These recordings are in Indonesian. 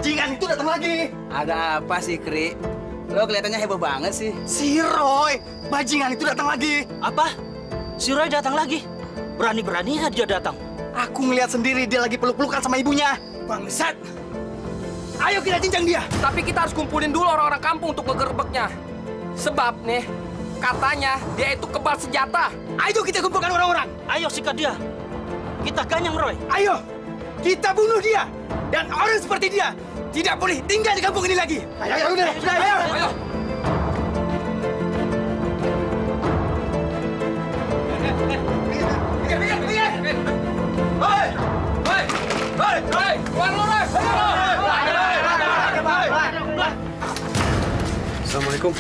bajingan itu datang lagi. Ada apa sih, Kri? Lo kelihatannya heboh banget sih. Si Roy, bajingan itu datang lagi. Apa? Si Roy datang lagi? Berani-beraninya dia datang. Aku ngeliat sendiri dia lagi peluk-pelukan sama ibunya. Bangsat. Ayo kita cincang dia. Tapi kita harus kumpulin dulu orang-orang kampung untuk ngegerebeknya. Sebab nih, katanya dia itu kebal senjata. Ayo kita kumpulkan orang-orang. Ayo sikat dia. Kita ganyang Roy. Ayo, kita bunuh dia. Dan orang seperti dia tidak boleh tinggal di kampung ini lagi. Ayo, udah, ayo. Assalamualaikum.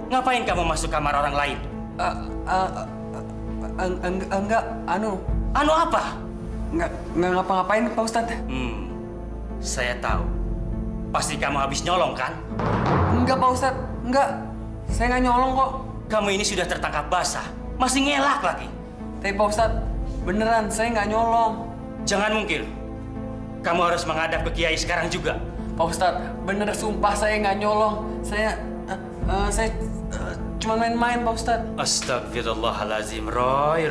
Ngapain kamu masuk kamar orang lain? Enggak, Anu apa? Enggak ngapa-ngapain, Pak Ustadz. Saya tahu. Pasti kamu habis nyolong, kan? Enggak, Pak Ustadz. Enggak. Saya nggak nyolong kok. Kamu ini sudah tertangkap basah. Masih ngelak lagi. Tapi Pak Ustadz, beneran saya nggak nyolong. Jangan mungkin. Kamu harus menghadap ke Kiai sekarang juga. Pak Ustadz, bener sumpah saya nggak nyolong. Saya cuma main-main, Pak Ustadz. Astagfirullahalazim, Roy.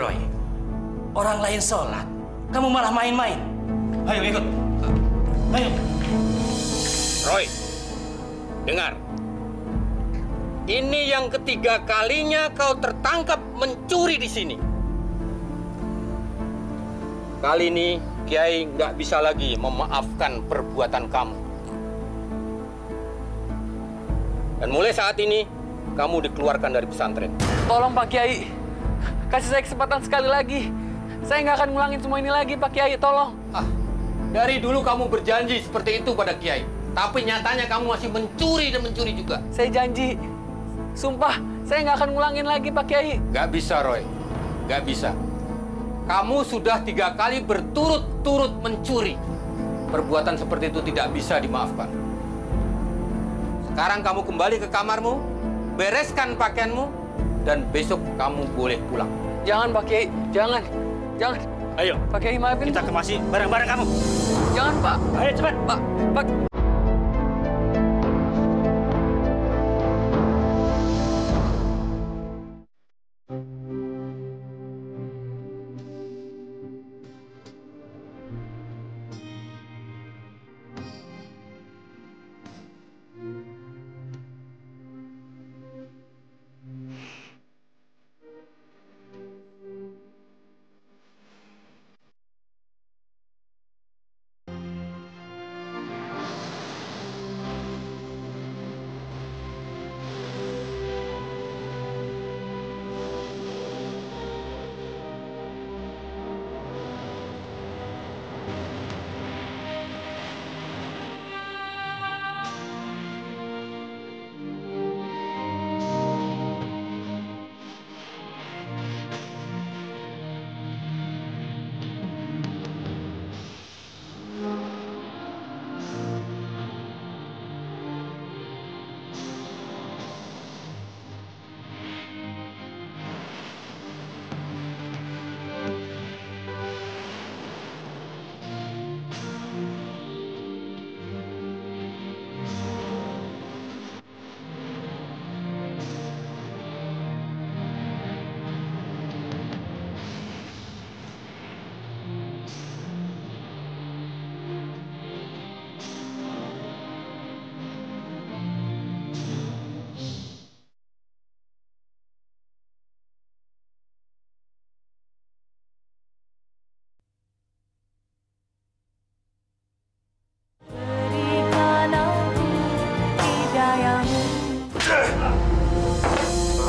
Orang lain sholat, kamu malah main-main. Ayo ikut. Ayo. Roy, dengar. Ini yang ketiga kalinya kau tertangkap mencuri di sini. Kali ini Kiai nggak bisa lagi memaafkan perbuatan kamu. Dan mulai saat ini, kamu dikeluarkan dari pesantren. Tolong Pak Kiai, kasih saya kesempatan sekali lagi. Saya nggak akan ngulangin semua ini lagi, Pak Kiai, tolong. Dari dulu kamu berjanji seperti itu pada Kiai. Tapi nyatanya kamu masih mencuri dan mencuri juga. Saya janji, Sumpah, saya nggak akan ngulangin lagi, Pak Kiai. Gak bisa, Roy. Gak bisa. Kamu sudah 3 kali berturut-turut mencuri. Perbuatan seperti itu tidak bisa dimaafkan. Sekarang kamu kembali ke kamarmu, bereskan pakaianmu, dan besok kamu boleh pulang. Jangan, Pak Kiai. Jangan. Jangan. Ayo, Pak Kiai, maafin. kita kemasi barang-barang kamu. Jangan, Pak. Ayo, cepat. Pak.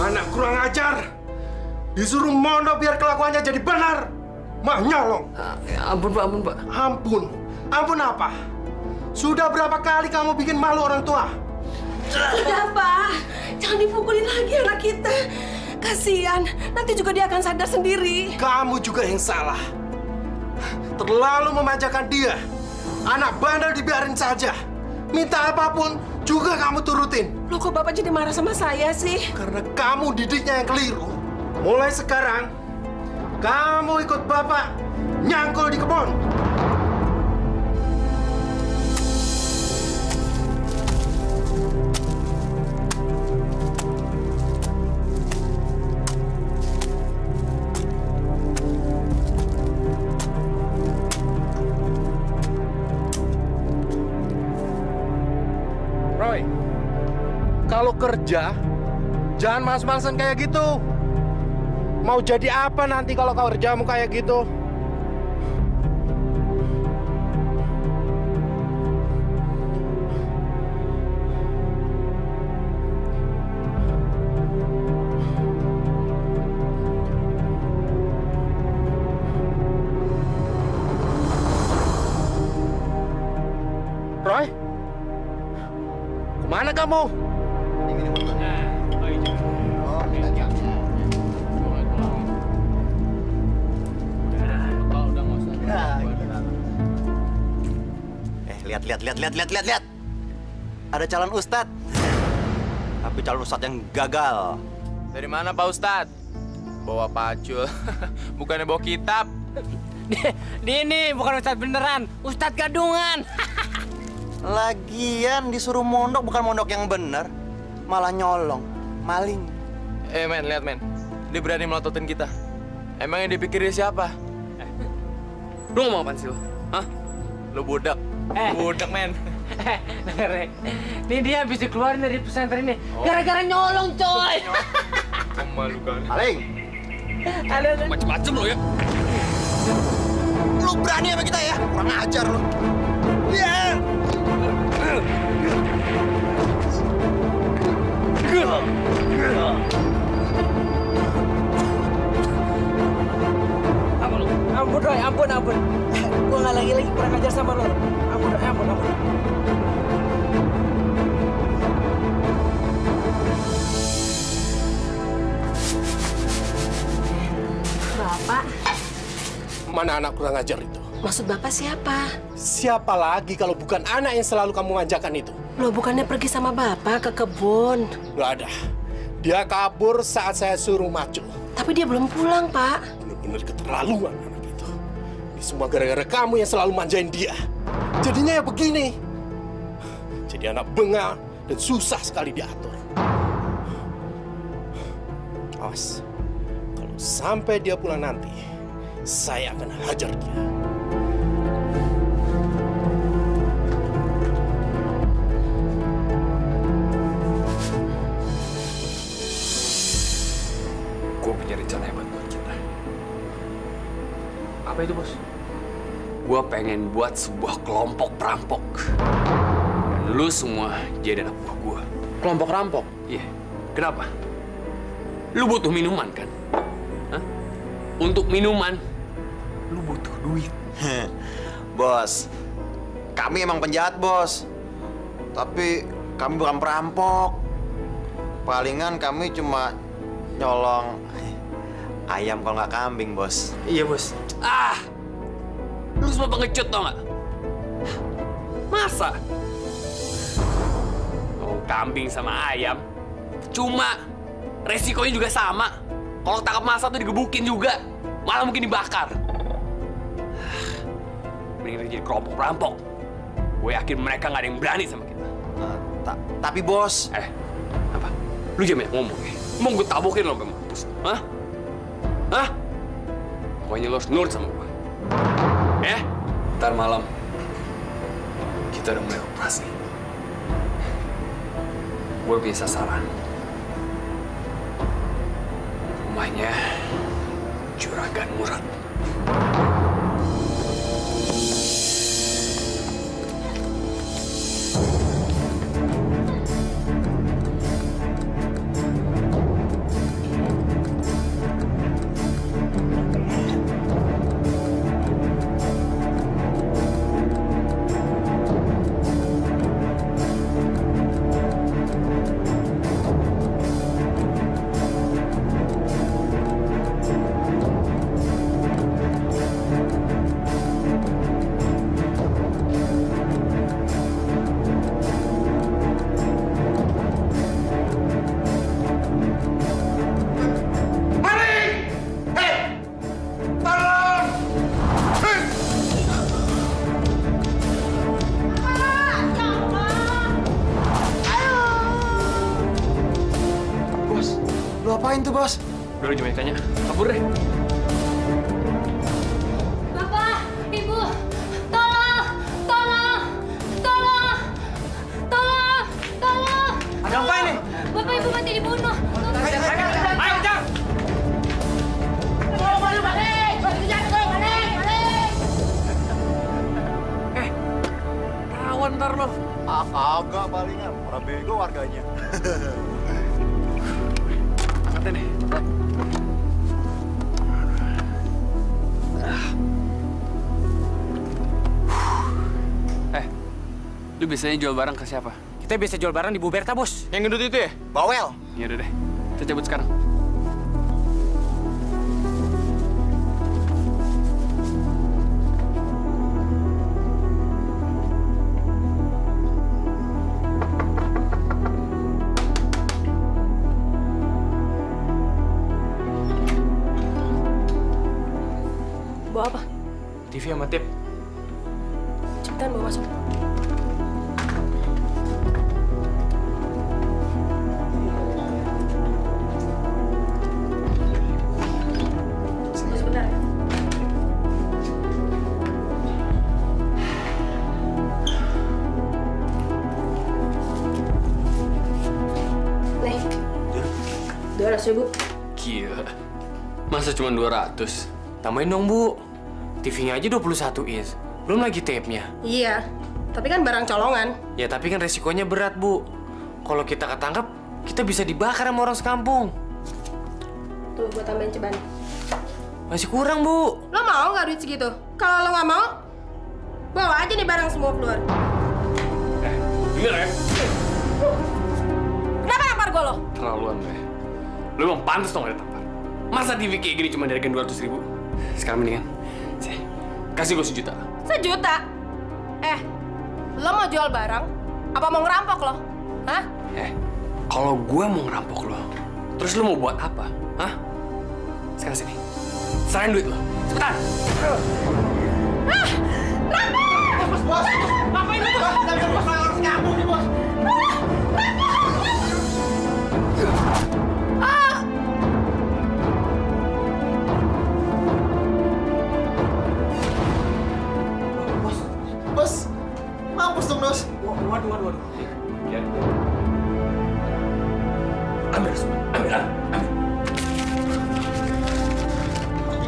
Anak kurang ajar. Disuruh mondok biar kelakuannya jadi benar. Mah nyolong. Ampun, Pak. Ampun, Pak. Ampun. Ampun apa? Sudah berapa kali kamu bikin malu orang tua? Sudah, Pak. Jangan dipukulin lagi anak kita. Kasihan. Nanti juga dia akan sadar sendiri. Kamu juga yang salah. Terlalu memanjakan dia. Anak bandel dibiarin saja. Minta apapun juga kamu turutin. Loh, kok Bapak jadi marah sama saya sih? Karena kamu didiknya yang keliru. Mulai sekarang, kamu ikut Bapak nyangkul di kebun. Roy, kalau kerja, jangan males-malesan kayak gitu. Mau jadi apa nanti kalau kau kerjamu kayak gitu? Roy? Kemana kamu? Lihat. Ada calon ustadz. Tapi calon ustadz yang gagal. Dari mana Pak Ustadz? Bawa pacul. Bukannya bawa kitab. Ini bukan ustadz beneran, ustadz gadungan. Lagian disuruh mondok bukan mondok yang bener. Malah nyolong, maling. Men, lihat men. Dia berani melototin kita. Emang yang dipikirin siapa? Lu ngomong apaan sih lo? Hah? Lo budak. Budak, men. Ini dia habis dikeluarin dari pesantren ini. Gara-gara nyolong, coy. Malu kali. Maling. Macem-macem lo ya. Lu berani sama kita ya? Kurang ajar lu. Iya. Ampun, Roy. Ampun. Gua nggak lagi kurang ajar sama lo. Ampun. Bapak. Mana anak kurang ajar itu? Maksud Bapak siapa? Siapa lagi kalau bukan anak yang selalu kamu manjakan itu? Loh, bukannya pergi sama Bapak ke kebun? Nggak ada. Dia kabur saat saya suruh maju. Tapi dia belum pulang, Pak. Benar-benar keterlaluan anak itu. Ini semua gara-gara kamu yang selalu manjain dia. Jadinya ya begini. Jadi anak bengal dan susah sekali diatur. Awas, kalau sampai dia pulang nanti, saya akan hajar dia. Gue punya rencana hebat buat kita. Apa itu, Bos? Gue pengen buat sebuah kelompok perampok. Dan lu semua jadi anak buah gue. Kelompok rampok? Iya. Kenapa? Lu butuh minuman, kan? Hah? Untuk minuman, lu butuh duit. Bos, kami emang penjahat, Bos. Tapi kami bukan perampok. Palingan kami cuma nyolong ayam kalau nggak kambing, Bos. Iya, Bos. Lu semua pengecut, tau nggak? Masa? Oh, kambing sama ayam. Cuma resikonya juga sama. Kalau tangkap masa tuh digebukin juga. Malah mungkin dibakar. Mending jadi kelompok perampok. Gue yakin mereka nggak ada yang berani sama kita. Tapi, Bos... Apa? Lu jangan banyak ngomong ya. Mau gue tabokin lo sampai mampus. Hah? Hah? Pokoknya lo harus nurut sama gue. Ntar malam kita udah mulai operasi. Gue punya sasaran. Rumahnya Juragan Murad. Ngapain tuh, Bos? Udah, lu jangan tanya. Kabur deh. Bapak, Ibu, tolong, tolong, tolong, tolong, tolong. Ada apa ini? Bapak Ibu mati dibunuh. Ayo, jam! Tolong, balik, balik, balik. Tawan ntar lo. Kagak palingan. Orang bego warganya. Angkatin nih. Lu biasanya jual barang ke siapa? Kita bisa jual barang di Bu Berta, Bos. Yang gendut itu ya? Bawel. Ya udah deh, kita cabut sekarang. Bawa apa? TV sama tip. Cepetan bawa masuk. Sebentar. Nih, 200.000. Gila. Masa cuma 200? Tambahin dong, Bu. TV-nya aja 21 inch. Belum lagi tape-nya. Iya, tapi kan barang colongan. Ya, tapi kan resikonya berat, Bu. Kalau kita ketangkep, kita bisa dibakar sama orang sekampung. Tuh, gue tambahin ceban. Masih kurang, Bu. Lo mau nggak duit segitu? Kalau lo nggak mau, bawa aja nih barang semua keluar. Denger ya? Kenapa nampar gue lo? Terlaluan, Be. Lu emang pantas dong ada tampar. Masa TV kayak gini cuma dari 200.000? Sekarang mendingan, kasih gue 1 juta. 1 juta? Lo mau jual barang? Apa mau ngerampok lo? Hah? Kalau gue mau ngerampok lo, terus lo mau buat apa? Hah? Sekarang sini, serahin duit lo, cepetan! Bos! Ngapain lu, Bos? Kita bisa bos harus kampung nih, Bos! Bos, mampus dong, Bos. Waduh. Ambil semua, ambil.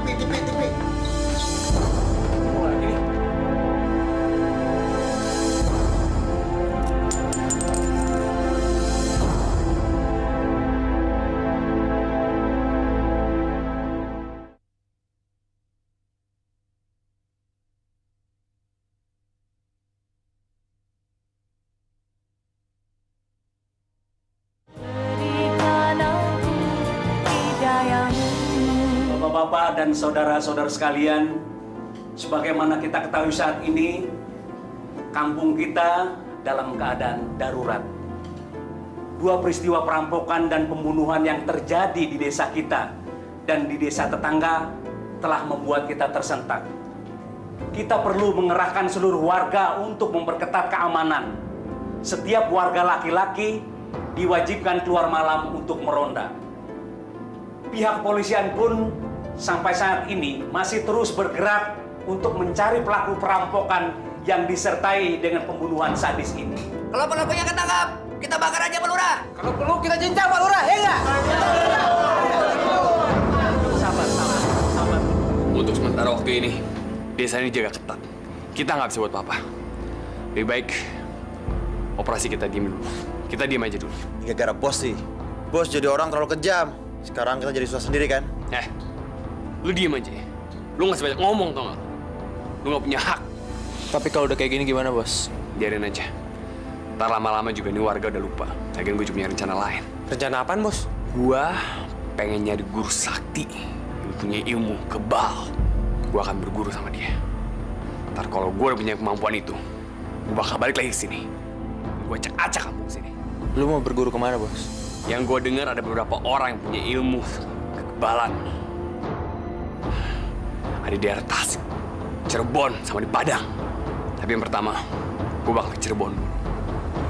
Tipi. Bapak dan saudara-saudara sekalian, sebagaimana kita ketahui saat ini, kampung kita dalam keadaan darurat. 2 peristiwa perampokan dan pembunuhan yang terjadi di desa kita dan di desa tetangga telah membuat kita tersentak. Kita perlu mengerahkan seluruh warga untuk memperketat keamanan. Setiap warga laki-laki diwajibkan keluar malam untuk meronda. Pihak kepolisian pun sampai saat ini masih terus bergerak untuk mencari pelaku perampokan yang disertai dengan pembunuhan sadis ini. Kalau pelakunya ketangkap, kita bakar aja Pak Lurah. Kalau perlu kita cincang Pak Lurah, ya nggak? Sabar. Untuk sementara waktu ini, desa ini jaga ketat. Kita nggak bisa buat apa-apa. Lebih baik operasi kita diem dulu. Kita diem aja dulu. Gara-gara bos sih. Bos jadi orang terlalu kejam. Sekarang kita jadi susah sendiri kan? Lu diem aja ya. Lu nggak sebanyak ngomong, tau nggak? Lu nggak punya hak. Tapi kalau udah kayak gini gimana, Bos? Biarin aja. Ntar lama-lama juga nih warga udah lupa. Lagian gue juga punya rencana lain. Rencana apaan, Bos? Gua pengen nyari guru sakti yang punya ilmu kebal. Gua akan berguru sama dia. Ntar kalau gue udah punya kemampuan itu, gue bakal balik lagi ke sini. Gue acak-acak kampung sini. Lu mau berguru kemana, Bos? Yang gue dengar ada beberapa orang yang punya ilmu kekebalan. Ada di daerah Tasik, Cirebon, sama di Padang. Tapi yang pertama, gue bakal ke Cirebon.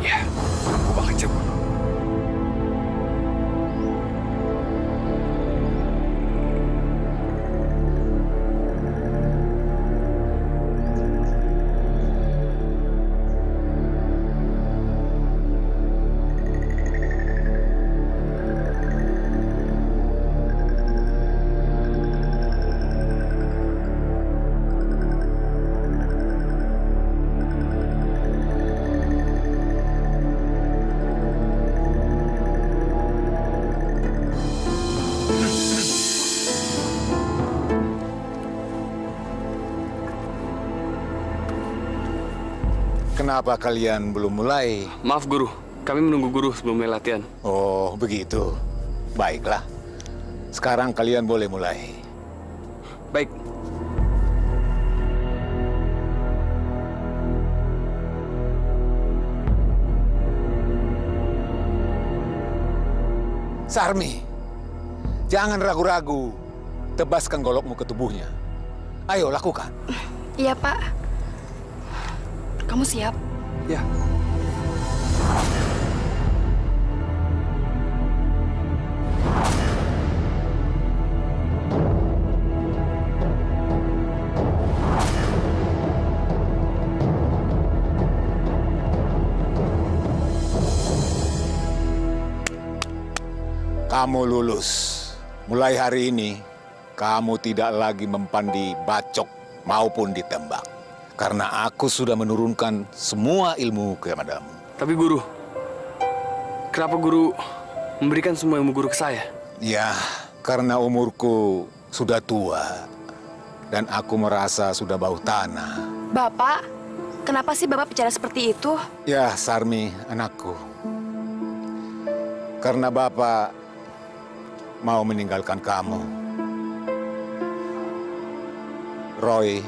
Ya, gue bakal ke Cirebon. Kenapa kalian belum mulai? Maaf, Guru. Kami menunggu Guru sebelum mulai latihan. Oh, begitu. Baiklah. Sekarang kalian boleh mulai. Baik. Sarmi, jangan ragu-ragu. Tebaskan golokmu ke tubuhnya. Ayo, lakukan. Iya, Pak. Kamu siap? Ya. Kamu lulus. Mulai hari ini, kamu tidak lagi mempandi bacok maupun ditembak. Karena aku sudah menurunkan semua ilmu kepadamu. Tapi Guru, kenapa Guru memberikan semua ilmu Guru ke saya? Ya, karena umurku sudah tua. Dan aku merasa sudah bau tanah. Bapak, kenapa sih Bapak bicara seperti itu? Ya, Sarmi, anakku. Karena Bapak mau meninggalkan kamu. Roy,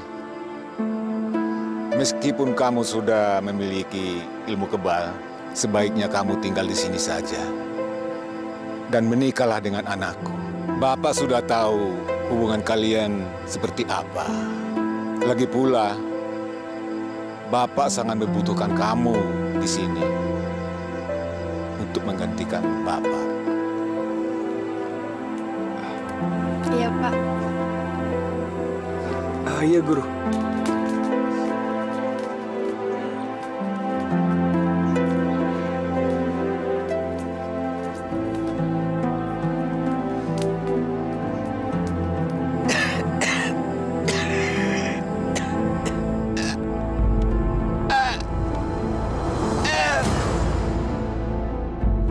meskipun kamu sudah memiliki ilmu kebal, sebaiknya kamu tinggal di sini saja. Dan menikahlah dengan anakku. Bapak sudah tahu hubungan kalian seperti apa. Lagi pula, Bapak sangat membutuhkan kamu di sini untuk menggantikan Bapak. Iya, Pak. Iya, Guru.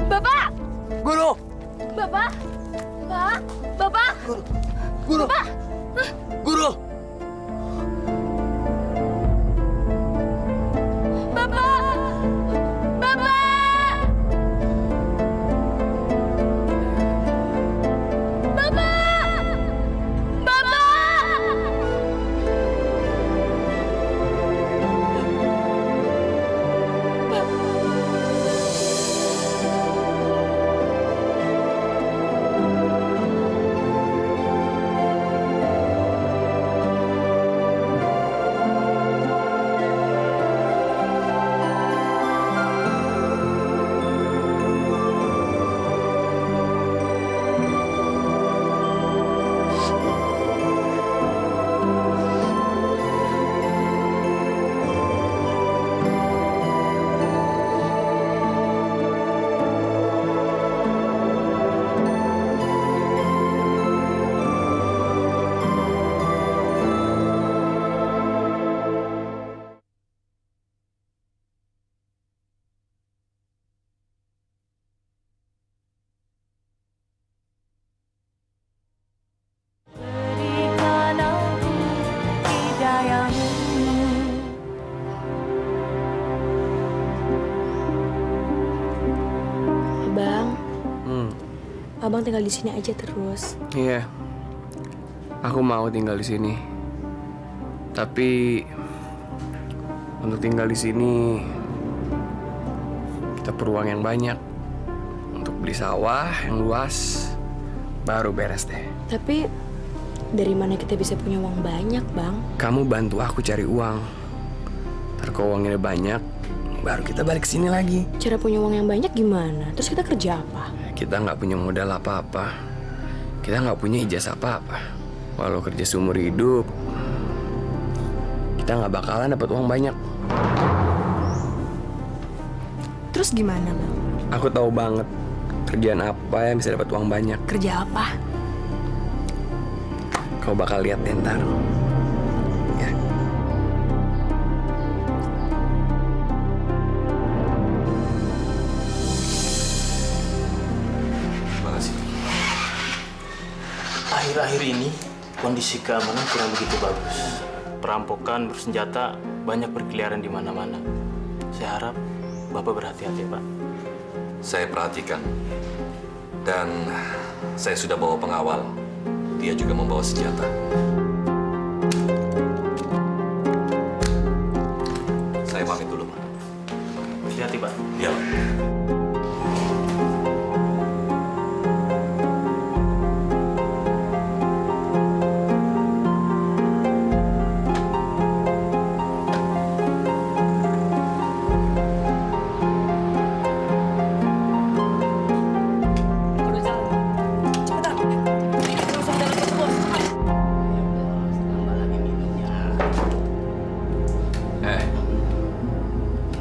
Bapak! Guru! Bapak! Pak! Bapak! Guru! Bapak! Guru! Bapak! Bapak! Bapak! Bapak! Abang tinggal di sini aja terus. Iya, aku mau tinggal di sini. Tapi untuk tinggal di sini kita perlu uang yang banyak untuk beli sawah yang luas, baru beres deh. Tapi dari mana kita bisa punya uang banyak, Bang? Kamu bantu aku cari uang. Ntar kalau uangnya banyak, baru kita balik ke sini lagi. Cara punya uang yang banyak gimana? Terus kita kerja apa? Kita nggak punya modal apa-apa. Kita nggak punya ijazah apa-apa. Walau kerja seumur hidup, kita nggak bakalan dapat uang banyak. Terus gimana, Bang? Aku tahu banget kerjaan apa yang bisa dapat uang banyak. Kerja apa? Kau bakal lihat deh ntar. Ya. Akhir-akhir ini kondisi keamanan kurang begitu bagus. Perampokan bersenjata banyak berkeliaran di mana-mana. Saya harap Bapak berhati-hati, Pak. Saya perhatikan. Dan saya sudah bawa pengawal. Dia juga membawa senjata. Saya pamit dulu, Pak. Hati-hati, Pak. Iya, Pak.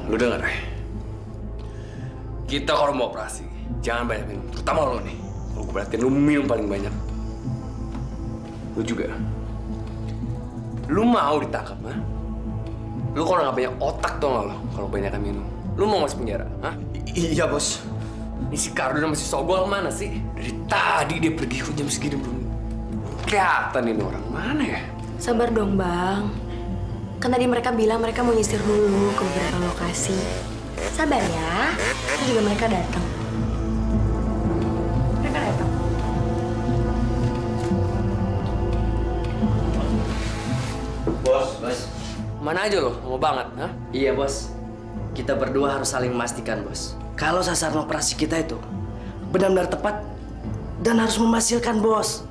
Lu denger ya? Kita kalau mau operasi, jangan banyak minum. Terutama lo nih. Kalau gue perhatiin, lu minum paling banyak. Lu juga. Lu mau ditangkap, ha? Lu kalau nggak banyak otak tau nggak lo? Kalau banyakan minum. Lu mau masuk penjara, ha? Iya, Bos. Ini si Kardon sama si Sogol mana sih? Dari tadi dia pergi kok jam segini belum kelihatan ini orang. Mana ya? Sabar dong, Bang. Kan tadi mereka bilang mereka mau nyisir dulu ke beberapa lokasi. Sabar ya, itu juga mereka datang. Mereka datang. Kemana aja lo? Mau banget, ha? Iya, Bos. Kita berdua harus saling memastikan, Bos. Kalau sasaran operasi kita itu benar-benar tepat dan harus menghasilkan, Bos.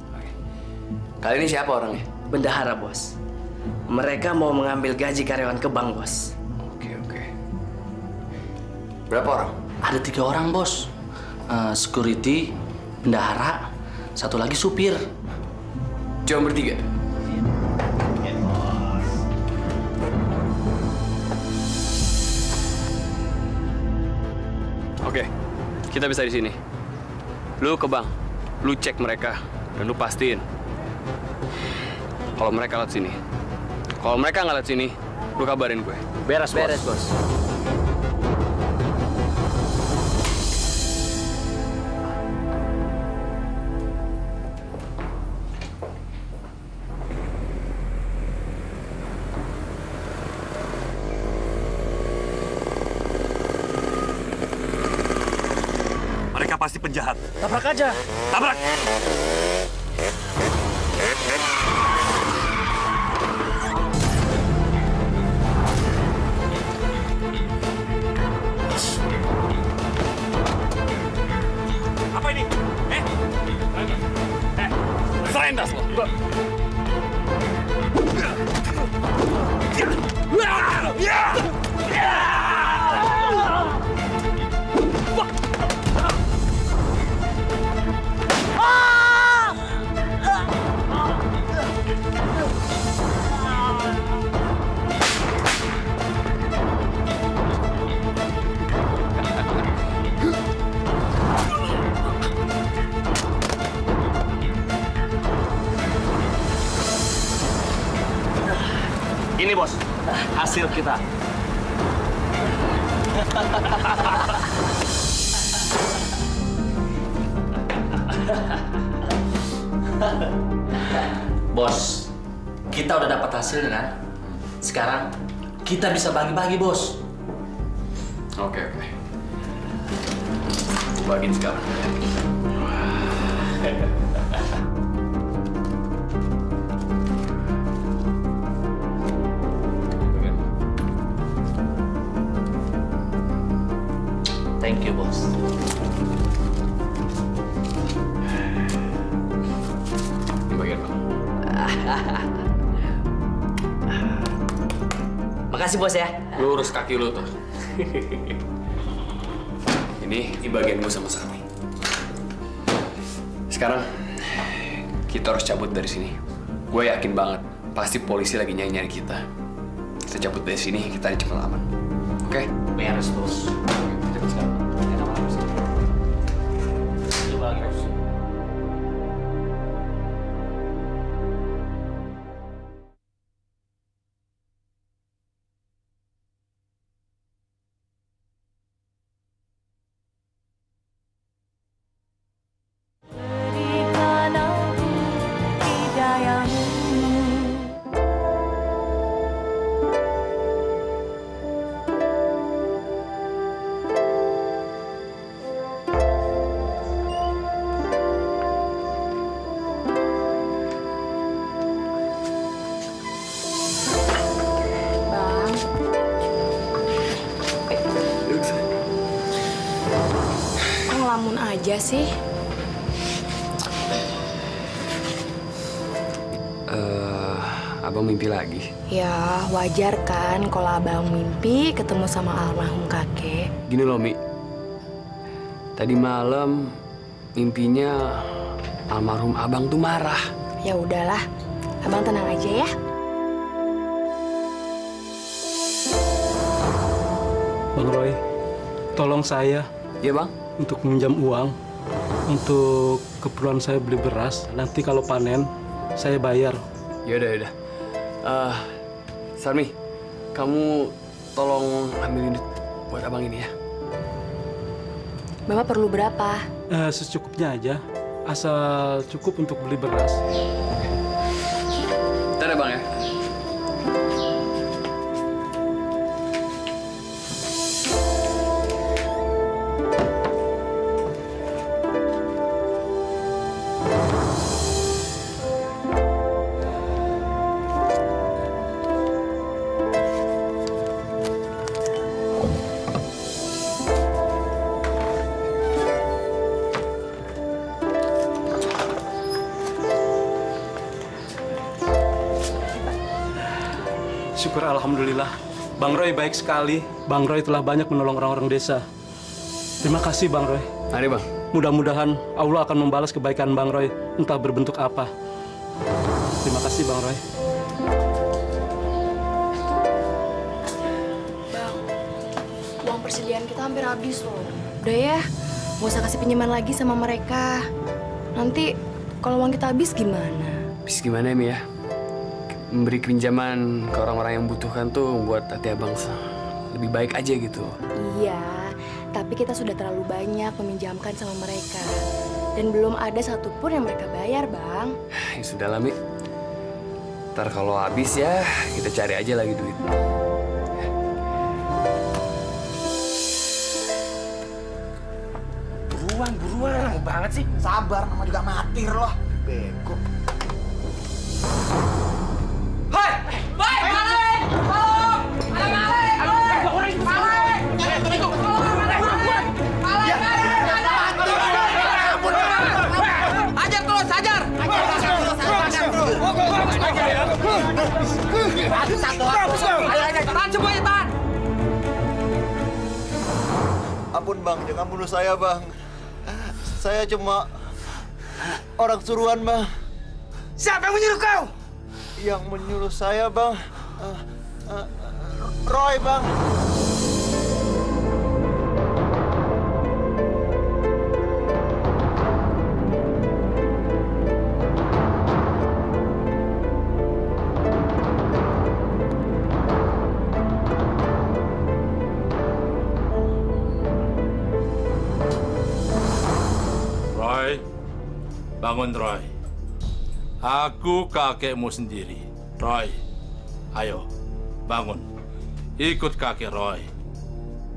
Kali ini siapa orangnya? Bendahara, Bos. Mereka mau mengambil gaji karyawan ke bank, Bos. Oke. Berapa orang? Ada 3 orang, Bos. Security, bendahara, satu lagi supir. Cuma bertiga? Oke, kita bisa di sini. Lu ke bank, lu cek mereka, dan lu pastiin kalau mereka lewat sini. Kalau mereka nggak lewat sini, lu kabarin gue. Beres, Bos. Mereka pasti penjahat. Tabrak aja. Tabrak! Apa ini? Serahin tas lo. Ini, Bos, hasil kita. Bos, kita udah dapat hasil kan? Sekarang kita bisa bagi-bagi, Bos. Oke. Bagiin sekarang. Thank you, Bos. Bagian Bang. Makasih, Bos ya. Lurus kaki lu tuh. Ini bagian gue sama Sami. Sekarang kita harus cabut dari sini. Gue yakin banget pasti polisi lagi nyari-nyari kita. Kita cabut dari sini, kita cepat aman. Oke? Beres, Bos. Cepet sekarang. Coba lagi, Bos. Ngelamun aja sih. Abang mimpi lagi. Ya, wajar kan kalau abang mimpi ketemu sama almarhum kakek. Gini loh, Mi. Tadi malam mimpinya almarhum abang tuh marah. Ya udahlah, abang tenang aja ya. Bang Roy, tolong saya. Iya, Bang. Untuk meminjam uang untuk keperluan saya beli beras. Nanti kalau panen saya bayar. Yaudah. Sarmi, kamu tolong ambilin duit buat abang ini ya. Bapak perlu berapa? Secukupnya aja, asal cukup untuk beli beras. Ntar ya, Bang ya. Syukur alhamdulillah. Bang Roy baik sekali. Bang Roy telah banyak menolong orang-orang desa. Terima kasih Bang Roy. Mari Bang. Mudah-mudahan Allah akan membalas kebaikan Bang Roy, entah berbentuk apa. Terima kasih Bang Roy. Bang, uang persediaan kita hampir habis loh. Udah ya, nggak usah kasih pinjaman lagi sama mereka. Nanti kalau uang kita habis gimana? Habis gimana Mi ya? Memberi pinjaman ke orang-orang yang membutuhkan tuh buat hati abang lebih baik aja gitu. Iya, tapi kita sudah terlalu banyak meminjamkan sama mereka. Dan belum ada satupun yang mereka bayar, Bang. Ya sudah lah, Mi. Ntar kalau habis ya, kita cari aja lagi duit. Buruan, lama banget sih. Sabar, nama juga matir loh. Bego. Hei! Baik, balik! Tolong! Ada balik! Hajar terus, hajar! Tahan semuanya, tahan! Ampun Bang, jangan bunuh saya Bang. Saya cuma orang suruhan Bang. Siapa yang menyuruh kau? Yang menyuruh saya Bang, Roy Bang. Roy, bangun Roy. Aku kakekmu sendiri. Roy, ayo, bangun. Ikut kakek Roy.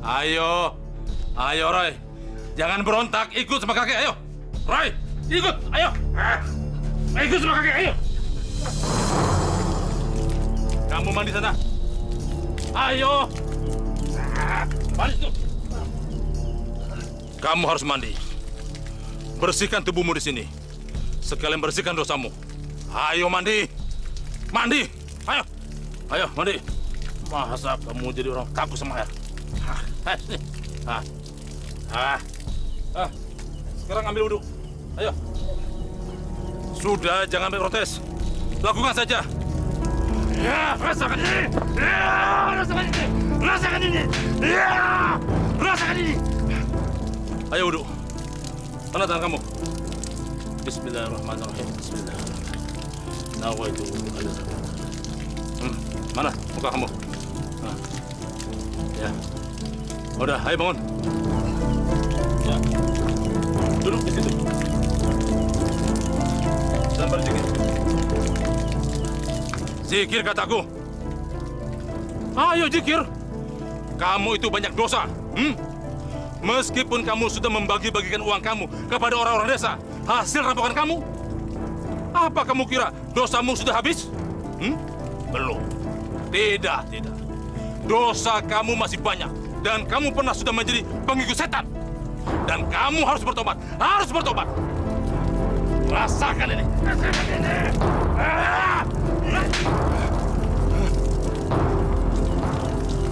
Ayo, Roy. Jangan berontak, ikut sama kakek, ayo. Roy, ikut, ayo. Ikut sama kakek, ayo. Kamu mandi sana. Ayo. Mandi tuh. Kamu harus mandi. Bersihkan tubuhmu di sini. Sekalian bersihkan dosamu. Ayo mandi. Mandi. Ayo. Ayo mandi. Masa kamu jadi orang takut sama air? Sini. Sekarang ambil wudhu. Ayo. Sudah, jangan ambil protes. Lakukan saja. Ya, rasakan ini. Ya, rasakan ini. Rasakan ini. Ya, rasakan ini. Ayo wudhu. Mana tangan kamu? Bismillahirrahmanirrahim. Bismillahirrahmanirrahim. Nawaitu al-sabr. Mana muka kamu? Ya. Udah, ayo bangun. Ya. Duduk di situ. Dan berzikir. Zikir kataku. Ayo zikir. Kamu itu banyak dosa. Meskipun kamu sudah membagi-bagikan uang kamu kepada orang-orang desa, hasil rampokan kamu, apa kamu kira dosamu sudah habis? Belum. Tidak. Dosa kamu masih banyak. Dan kamu pernah sudah menjadi pengikut setan. Dan kamu harus bertobat. Harus bertobat. Rasakan ini. Rasakan ini.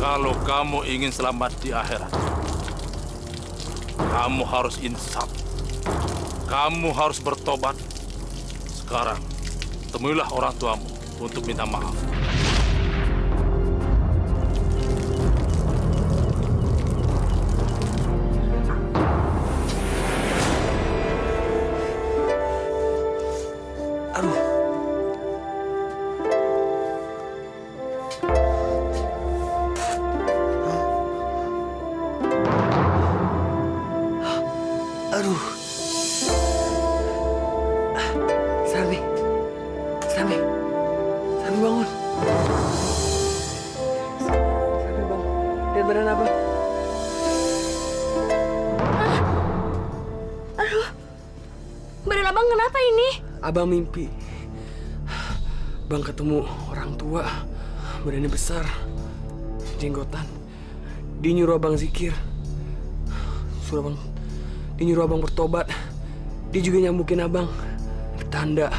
Kalau kamu ingin selamat di akhirat, kamu harus insaf. Kamu harus bertobat. Sekarang, temuilah orang tuamu untuk minta maaf. Sami bangun. Sami bang, lihat badan abang. Aduh, badan abang kenapa ini? Abang mimpi. Bang ketemu orang tua, badannya besar, jenggotan. Dia nyuruh abang zikir. Dia nyuruh abang bertobat. Dia juga nyambukin abang. Bertanda.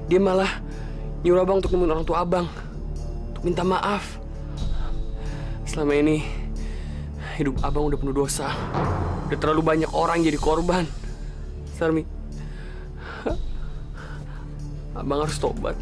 Dia malah nyuruh abang untuk nemuin orang tua abang. untuk minta maaf. Selama ini hidup abang udah penuh dosa. Udah terlalu banyak orang jadi korban. Sarmi, abang harus tobat.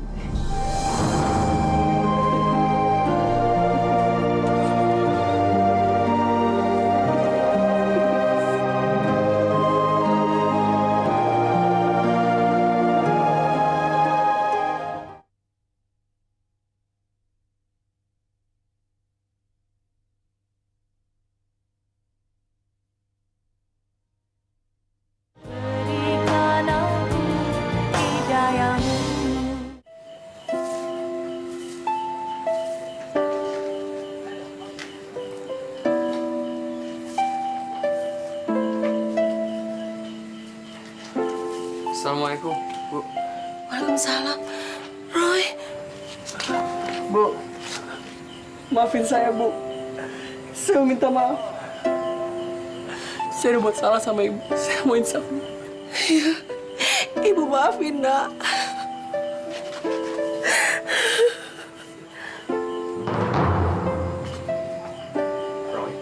Assalamualaikum, Bu. Waalaikumsalam. Roy. Bu, maafin saya, Bu. Saya minta maaf. Saya udah buat salah sama Ibu. Saya mau insaf. Iya, Ibu maafin, Nak. Roy,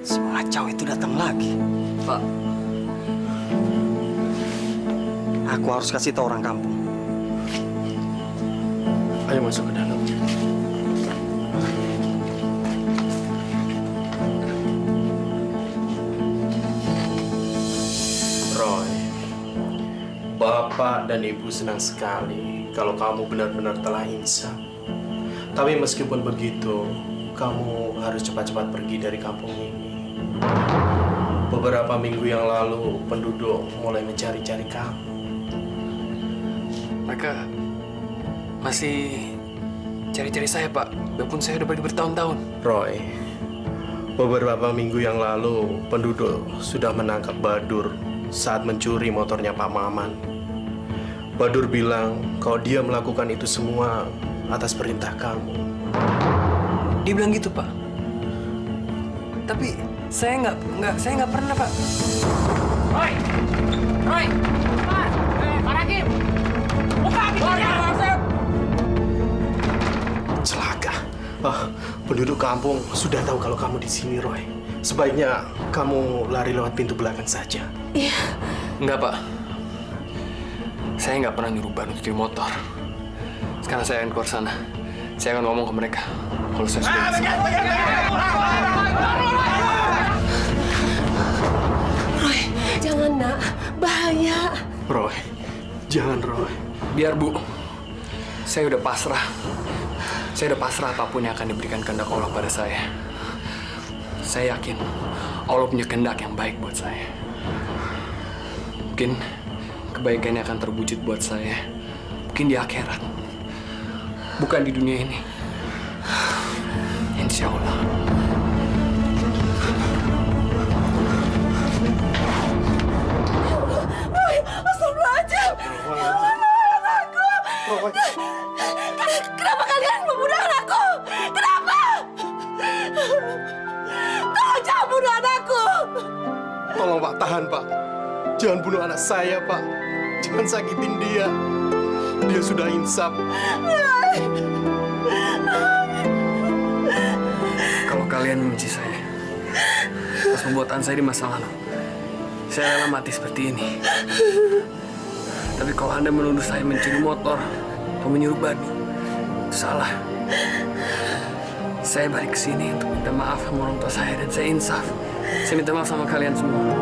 si pengacau itu datang lagi. Pak, aku harus kasih tahu orang kampung. Ayo masuk ke dalam. Roy, Bapak dan Ibu senang sekali kalau kamu benar-benar telah insaf. Tapi meskipun begitu, kamu harus cepat-cepat pergi dari kampung ini. Beberapa minggu yang lalu, penduduk mulai mencari-cari kamu. Mereka masih cari-cari saya, Pak. Walaupun saya udah pergi bertahun-tahun. Roy, beberapa minggu yang lalu, penduduk sudah menangkap Badur saat mencuri motornya Pak Maman. Badur bilang kalau dia melakukan itu semua atas perintah kamu. Dia bilang gitu, Pak. Tapi saya nggak pernah, Pak. Roy! Roy! Pak Hakim! Buka pintunya! Celaka. Penduduk kampung sudah tahu kalau kamu di sini, Roy. Sebaiknya kamu lari lewat pintu belakang saja. Iya. Enggak, Pak. Saya nggak pernah nyuruh Ban untuk curi motor. Sekarang saya akan keluar sana. Saya akan ngomong ke mereka kalau saya sudah Roy, jangan, Nak. Bahaya. Roy, jangan, Roy. Biar, Bu. Saya udah pasrah. Saya udah pasrah apapun yang akan diberikan kehendak Allah pada saya. Saya yakin Allah punya kehendak yang baik buat saya. Mungkin kebaikannya akan terwujud buat saya. Mungkin di akhirat. Bukan di dunia ini. Insya Allah. Roy, astagfirullahaladzim. Anakku. Kenapa kalian membunuh anakku? Kenapa? Tolong jangan bunuh anakku. Tolong, Pak, tahan, Pak. Jangan bunuh anak saya, Pak. Jangan sakitin dia. Dia sudah insaf. Kalau kalian membenci saya, atas perbuatan saya di masa lalu, saya rela mati seperti ini. Tapi kalau Anda menuduh saya mencuri motor atau menyuruh Badu, itu salah. Saya balik ke sini untuk minta maaf sama orang tua saya dan saya insaf. Saya minta maaf sama kalian semua.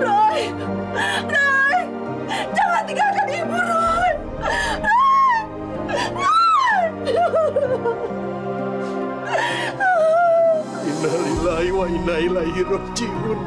Roy, Roy, jangan tinggalkan ibu, Roy. Innalillahi wa inna ilaihi raji'un.